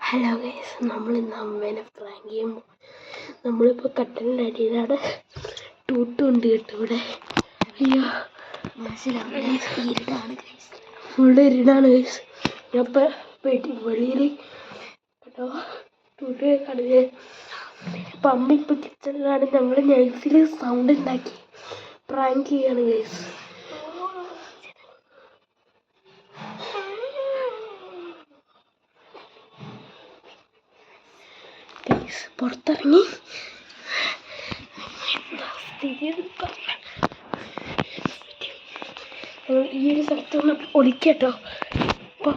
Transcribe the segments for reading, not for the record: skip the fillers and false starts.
Hello guys, നമ്മളിന്ന് അമ്മേനെ prank ചെയ്യുമ്പോൾ നമ്മളിപ്പോൾ കട്ടലിൻ്റെ അടിയിലാണ്. ടൂട്ടുണ്ട് കേട്ടോ ഇവിടെ. അയ്യോ ഫുള്ള് ഇരുടാണ് ഗൈസ്. ഞാൻ ഇപ്പം വെളിയിൽ കേട്ടോ ടൂട്ട് കടല്. ഇപ്പം അമ്മ ഇപ്പം കിച്ചണിലാണ്. ഞങ്ങൾ നൈസിൽ സൗണ്ട് ഉണ്ടാക്കി പ്രാങ്ക് ചെയ്യാണ് ഗൈസ്. പുറത്തിറങ്ങി ഈ ഒരു സ്ഥലത്ത് നിന്ന് ഒളിക്കട്ടോ. അപ്പോൾ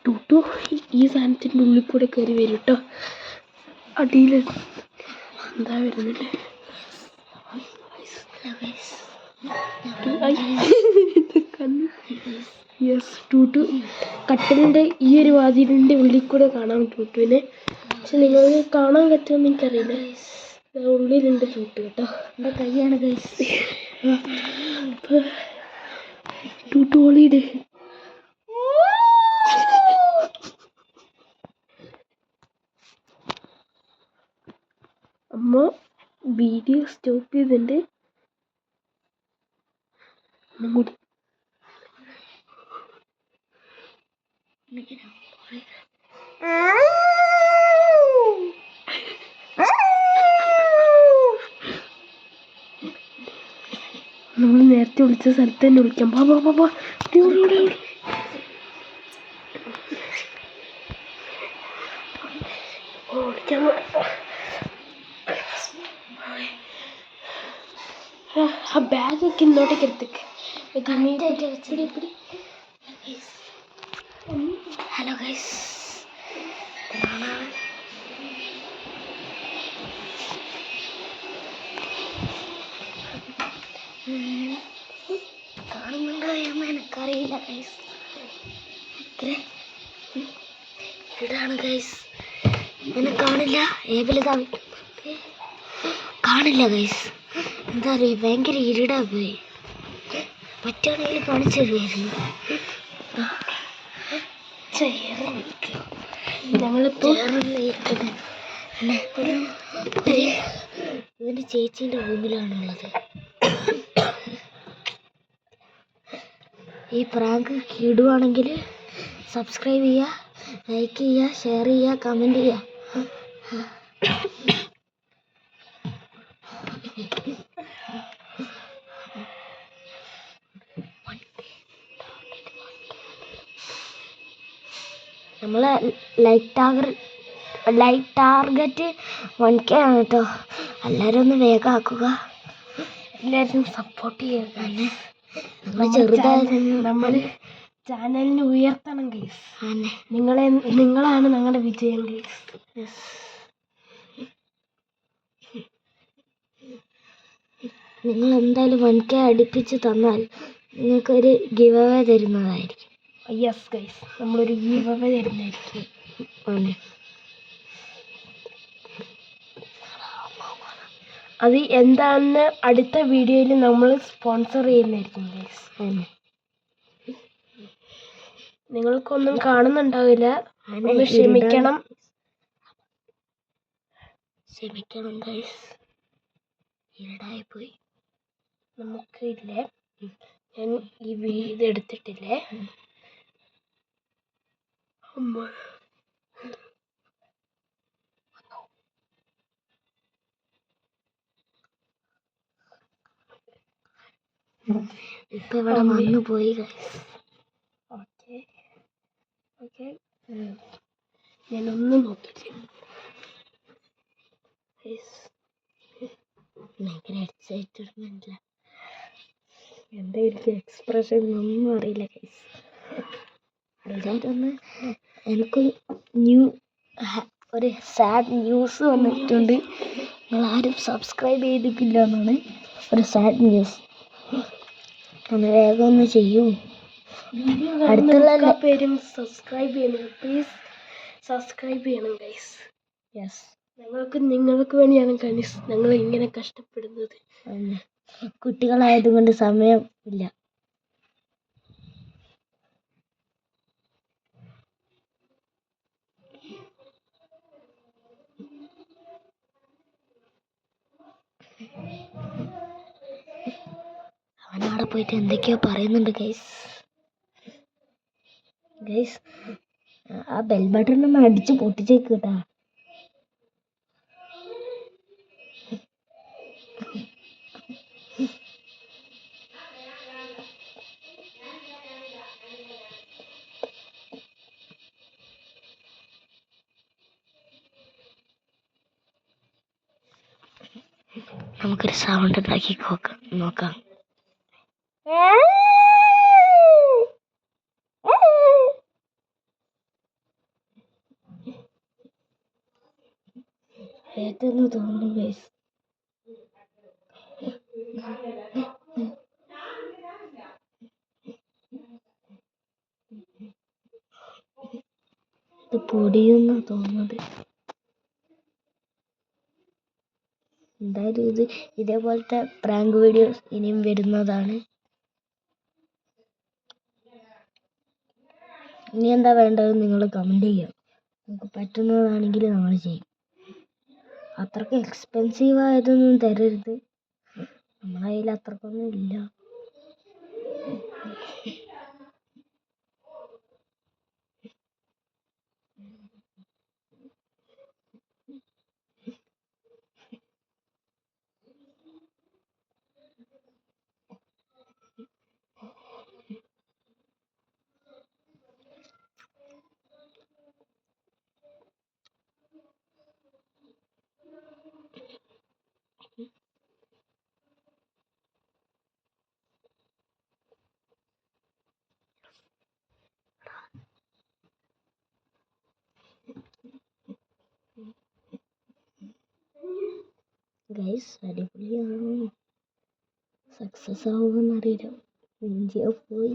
ടൂട്ടു ഈ സാധനത്തിൻ്റെ ഉള്ളിൽ കൂടെ കയറി വരും കേട്ടോ. അടിയിൽ എന്താ വരുന്നില്ലേ? യെസ്, ടൂട്ടു കട്ടലിൻ്റെ ഈ ഒരു വാതിലിൻ്റെ ഉള്ളിൽ കൂടെ കാണാം ടൂട്ടുവിനെ. പക്ഷെ നിങ്ങൾക്ക് കാണാൻ പറ്റുമെന്ന് എനിക്കറിയില്ല. ഉള്ളിലുണ്ട് ടൂട്ടു കേട്ടോ. എൻ്റെ കൈയാണ് ഗൈസ്. അപ്പോൾ ടൂട്ടു ഓളിയിട്. അമ്മ വീഡിയോ സ്റ്റോപ്പ് ചെയ്തിട്ടുണ്ട്. കൂടി നമ്മൾ നേരത്തെ വിളിച്ച സ്ഥലത്ത് തന്നെ വിളിക്കാം. ബാബാ ഓടിക്കാൻ ആ ബാഗൊക്കെ ഇന്നോട്ടേക്ക് എടുത്തേക്ക്. ഹലോ ഗൈസ്, കാണുന്നുണ്ടോ എന്ന് എനിക്കറിയില്ല ഗൈസ്. ഇതാണ് ഗൈസ്, എന്നെ കാണില്ല. കാണില്ല ഗൈസ്. എന്താ പറയുക, ഭയങ്കര ഇരുടാ പോയി. പറ്റുകയാണെങ്കിൽ കാണിച്ചു തരുമായിരുന്നു. ഞങ്ങളിപ്പോൾ ഇവൻ്റെ ചേച്ചീൻ്റെ റൂമിലാണുള്ളത്. ഈ പ്രാങ്ക് ഇടുവാണെങ്കിൽ സബ്സ്ക്രൈബ് ചെയ്യുക, ലൈക്ക് ചെയ്യുക, ഷെയർ ചെയ്യുക, കമൻറ്റ് ചെയ്യുക. നമ്മളെ ലൈക്ക് ടാർഗറ്റ് 1K ആണ് കേട്ടോ. എല്ലാവരും ഒന്ന് വേഗം ആക്കുക. എല്ലാവരും സപ്പോർട്ട് ചെയ്യുക. നമ്മൾ ചാനലിന് ഉയർത്തണം ഗൈസ്. നിങ്ങളാണ് ഞങ്ങളുടെ വിജയം ഗൈസ്. നിങ്ങൾ എന്തായാലും 1K അടുപ്പിച്ച് തന്നാൽ നിങ്ങൾക്കൊരു ഗിവ് അവേ തരുന്നതായിരിക്കും. യെസ് ഗൈസ്, നമ്മളൊരു ഗിവ് അവേ തരുന്നതായിരിക്കും. അത് എന്താണെന്ന് അടുത്ത വീഡിയോയിൽ നമ്മൾ സ്പോൺസർ ചെയ്യുന്നതായിരിക്കും ഗൈസ്. നിങ്ങൾക്കൊന്നും കാണുന്നുണ്ടാവില്ല, ഒന്ന് ക്ഷമിക്കണം ഗൈസ്. ഇരുടായിപ്പോയി. നമുക്ക് ഇല്ലേ, ഞാൻ ഈ വീട് എടുത്തിട്ടില്ലേ. ഇപ്പൊ ഇവിടെ വന്നു പോയി. ഓക്കെ ഞാനൊന്നും നോക്കിയില്ല. ഭയങ്കര എക്സൈറ്റ്മെന്റ്. എന്തായിരിക്കും എക്സ്പ്രഷൻ ഒന്നും അറിയില്ല ഗൈസ്. ഒന്ന് എനിക്ക് ഒരു സാഡ് ന്യൂസ് വന്നിട്ടുണ്ട്. നിങ്ങളാരും സബ്സ്ക്രൈബ് ചെയ്തിട്ടില്ല എന്നാണ് ഒരു സാഡ് ന്യൂസ്. ഒന്ന് വേഗം ഒന്ന് ചെയ്യൂ. അടുത്തുള്ള പേരും സബ്സ്ക്രൈബ് ചെയ്യണം പ്ലീസ്. സബ്സ്ക്രൈബ് ചെയ്യണം ഗൈസ്. യെസ്, നിങ്ങൾക്ക് വേണ്ടിയാണ് ഗൈസ് ഞങ്ങൾ ഇങ്ങനെ കഷ്ടപ്പെടുന്നത്. കുട്ടികളായതുകൊണ്ട് സമയം ഇല്ല. അവനവിടെ പോയിട്ട് എന്തൊക്കെയോ പറയുന്നുണ്ട് ഗൈസ്. ആ ബെൽ ബട്ടൺ ഒന്ന് അടിച്ച് പൊട്ടിച്ചേക്ക് കേട്ടാ. നമുക്കൊരു സൗണ്ട് ഉണ്ടാക്കി നോക്കാം. ഏറ്റെന്ന് തോന്നുന്നു ഗൈസ്. ഇത് പൊടിയെന്നാ തോന്നുന്നത്. എന്തായാലും ഇതേപോലത്തെ പ്രാങ്ക് വീഡിയോസ് ഇനിയും വരുന്നതാണ്. ഇനി എന്താ വേണ്ടത് നിങ്ങൾ കമൻറ്റ് ചെയ്യുക. നമുക്ക് പറ്റുന്നതാണെങ്കിൽ നമ്മൾ ചെയ്യും. അത്രയ്ക്ക് എക്സ്പെൻസീവ് ആയതൊന്നും തരരുത്, നമ്മളെ കയ്യിൽ അത്രക്കൊന്നും ഇല്ല. ഗൈസ് അടിപൊളിയാണോ? സക്സസ് ആവുമെന്നറിയില്ല. ഇന്ത്യ പോയി.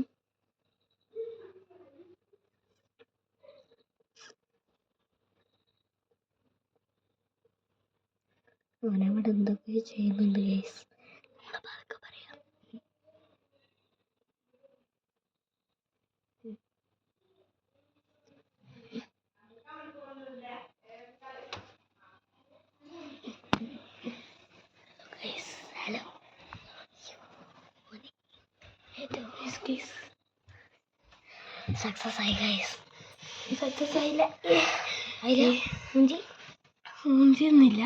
അവനവിടെ എന്തൊക്കെയോ ചെയ്യുന്നുണ്ട് ഗൈസ്. നമ്മളതൊക്കെ പറയാം. ഹലോ സക്സസ് ആയി ഗൈസ്. സക്സസ് ആയില്ല. മൂഞ്ചിയൊന്നുമില്ല.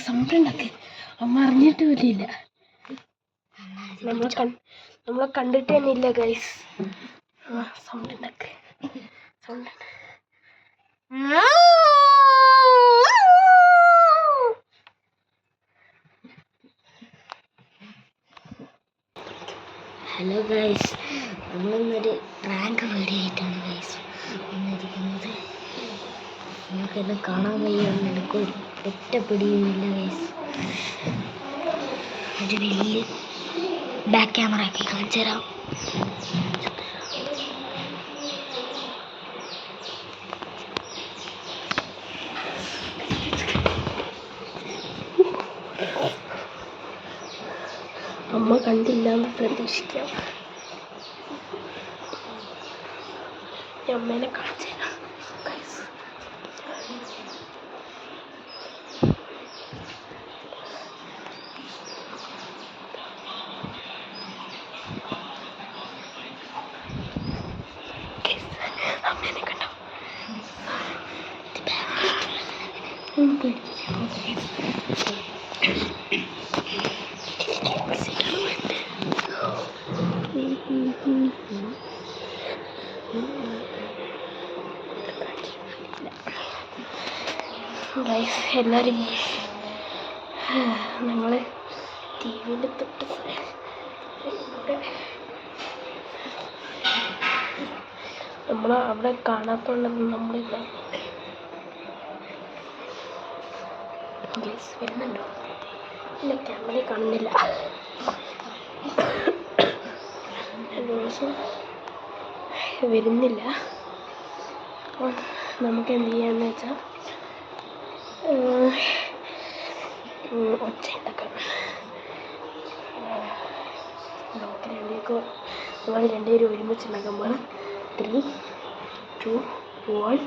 സൗണ്ട് ഉണ്ടാക്കി അമ്മ അറിഞ്ഞിട്ട് പോലില്ല. നമ്മളെ കണ്ടിട്ട് തന്നെ ഇല്ല ഗൈസ്. സൗണ്ട് ഉണ്ടാക്കി സൗണ്ട് ഹലോ ഗൈസ്, നമ്മളിന്നൊരു പ്രാങ്ക് വീഡിയോ ആയിട്ടാണ് ഗൈസ് വന്നിരിക്കുന്നത്. നിങ്ങൾക്കെന്നെ കാണാൻ കഴിയുമെന്ന് എനിക്ക് ഒറ്റ പിടിയുമില്ല ഗൈസ്. ഒരു വലിയ ബാക്ക് ക്യാമറ ആക്കി കാണിച്ചു തരാം. അമ്മ കണ്ടില്ല എന്ന് പ്രതീക്ഷിക്കാം. അമ്മേനെ കാണിച്ചു തരാം. അമ്മേനെ കണ്ടോ? ഗൈസ് എല്ലാവരും ഞങ്ങൾ ടി വിൻ്റെ തൊട്ട് നമ്മൾ അവിടെ കാണാത്തോണ്ടെന്ന് നമ്മളില്ല. ഗൈസ് വരുന്നുണ്ടോ? ഇല്ല, ക്യാമറയിൽ കാണുന്നില്ല. പക്ഷെ വരുന്നില്ല. അപ്പോൾ നമുക്ക് എന്ത് ചെയ്യാന്ന് വെച്ചാൽ ഒച്ച ഉണ്ടാക്കാം. നമുക്ക് നമ്മൾ രണ്ടുപേരും ഒരുമിച്ച് ഉണ്ടാക്കാൻ പോകണം. 3, 2, 1.